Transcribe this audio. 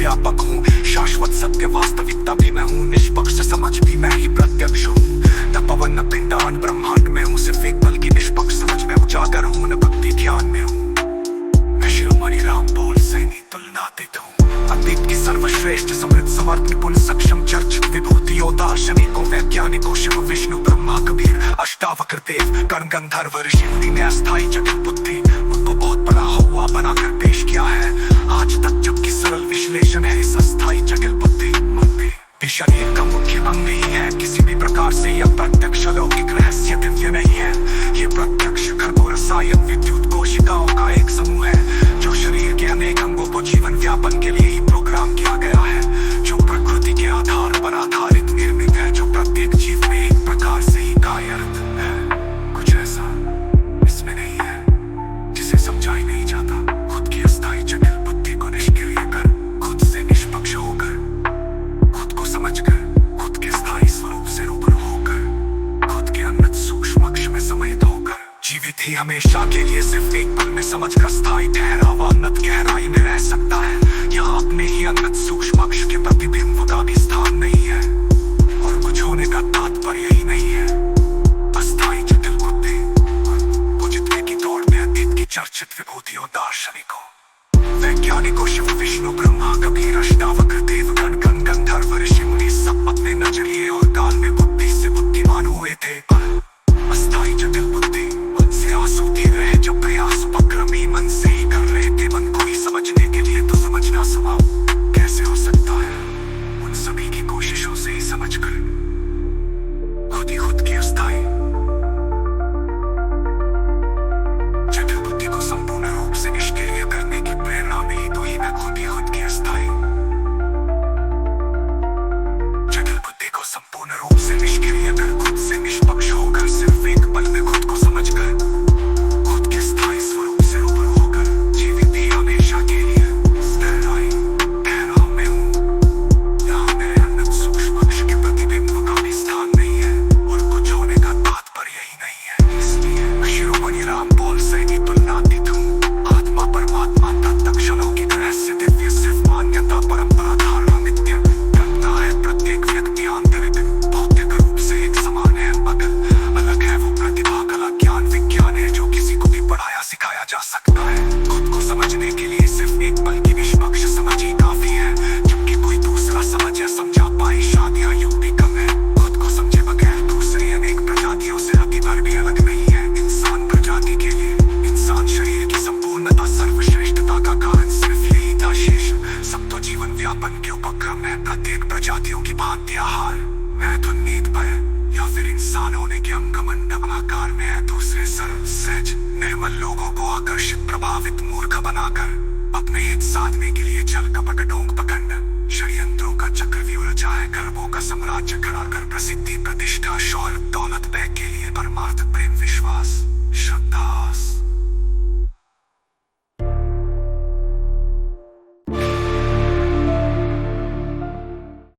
व्यापक हूँ, शाश्वत सत्य वास्तविकता भी मैं हूँ, निष्पक्ष समझ भी मैं ही प्रत्यक्ष हूँ। न पवन न पिंडांड ब्रह्मांड में हूँ, सिर्फ एक पल की निष्पक्ष समझ में उजागर हूँ, न भक्ति ध्यान में हूँ। मैं शिरोमणि राम बोल से नहीं तुलनातीत हूँ। अतीत की सर्वश्रेष्ठ समृद्ध समर्थ निपुण सक्षम चर्चित विभूतियों दार्शनिकों वैज्ञानिकों शिव विष्णु ब्रह्मा कबीर अष्टावक्र देव कर्ण गंधर्व ऋषि मुनि ने अस्थायी जगत बुद्धि उनको बहुत बड़ा हुआ बनाकर पेश किया है आज तक, जबकि सरल विश्लेषण है इस अस्थायी जगत बुद्धि भी शरीर का मुख्य अंग नहीं है किसी भी प्रकार से। यह प्रत्यक्ष अलौकिक रहस्य दिव्य नहीं है, ये प्रत्यक्ष खगोल रसायन विद्युत कोशिकाओं का एक समूह है जो शरीर के अनेक अंगों को जीवन व्यापन के लिए ही प्रोग्राम किया गया है, जो प्रकृति के आधार पर आधारित निर्मित है, जो प्रत्येक जीव में एक प्रकार से ही कार्यरत है। कुछ ऐसा इसमें नहीं है जिसे समझा ही नहीं जाता। खुद की अस्थायी जटिल बुद्धि को निष्क्रिय कर, खुद से निष्पक्ष होकर, खुद को समझकर, खुद के स्थायी स्वरूप से रूबरू होकर, खुद के अनंत सूक्ष्म अक्ष में समाहित होकर जीवित ही हमेशा के लिए सिर्फ एक पल में समझकर स्थायी ठहराव अनंत गहराई में रह सकता है। यहाँ अपने ही अनंत सूक्ष्म अक्ष के प्रतिबिंब का भी स्थान नहीं है और कुछ होने का तात्पर्य ही नहीं है। अस्थायी जटिल बुद्धि को जितने की दौड़ में अतीत की चर्चित विभूतियों दार्शनिकों वैज्ञानिकों शिव विष्णु ब्रह्मा कबीर अष्टावक्र देव गण गंधर्व ऋषि मुनि सब अपने नजरिए और काल में बुद्धि से बुद्धिमान हुए थे। अस्थायी जटिल बुद्धि उनसे आसूती रहे जो प्रयास उपक्रमी मन से ही कर रहे थे। मन को ही समझने के लिए तो समझना संभव कैसे हो सकता है, उन सभी की कोशिशों से ही समझकर खुद ही खुद की अस्थायी जटिल बुद्धि को संपूर्ण रूप से निष्क्रिय करने की प्रेरणा में ही तो ही मैं खुद ही खुद की अस्थायी जटिल बुद्धि को संपूर्ण रूप से निष्क्रिय कर, खुद से निष्पक्ष होकर, सिर्फ एक पल में खुद को समझकर, खुद के स्थायी स्वरूप से रूबरू होकर जीवित ही हमेशा के लिए गहराई ठहराव में हूँ। यहाँ मेरे अनंत सूक्ष्म अक्ष के प्रतिबिंब का भी स्थान नहीं है और कुछ होने का तात्पर्य ही नहीं है। इसलिए मैं शिरोमणि राम बोल से नहीं तुलनातीत हूँ। आत्मा परमात्मा तत्त अलौकिक रहस्य दिव्य सिर्फ मान्यता परंपरा धारणा नित्य करता है। प्रत्येक व्यक्ति आंतरिक भौतिक रूप से एक समान है, मगर अलग है वो प्रतिभा कला ज्ञान विज्ञान है जो किसी को भी पढ़ाया सिखाया जा सकता है। खुद को समझने के लिए सिर्फ एक पल की निष्पक्ष समझ ही काफी है, जबकि कोई दूसरा समझ या समझा पाए शायद यह युक्ति कम है। खुद को समझे बगैर दूसरी अनेक प्रजातियों से अति भर भी अलग नहीं है। इंसान प्रजाति के लिए इंसान शरीर की संपूर्णता सर्वश्रेष्ठता का कारण सिर्फ यही था। शेष सब तो जीवन व्यापन के उपक्रम है। प्रत्येक प्रजातियों की भांति आहार मैथुन नींद भय या फिर इंसान होने के अंगमंड आकार में है। दूसरे सरल सहज निर्मल लोगों को आकर्षित प्रभावित मूर्ख बनाकर अपने हित साधने के लिए छल कपट ढोंग पखंड षड्यंत्रों का चक्रव्यूह रचा है। गर्भों का साम्राज्य खड़ा कर प्रसिद्धि प्रतिष्ठा शौहरत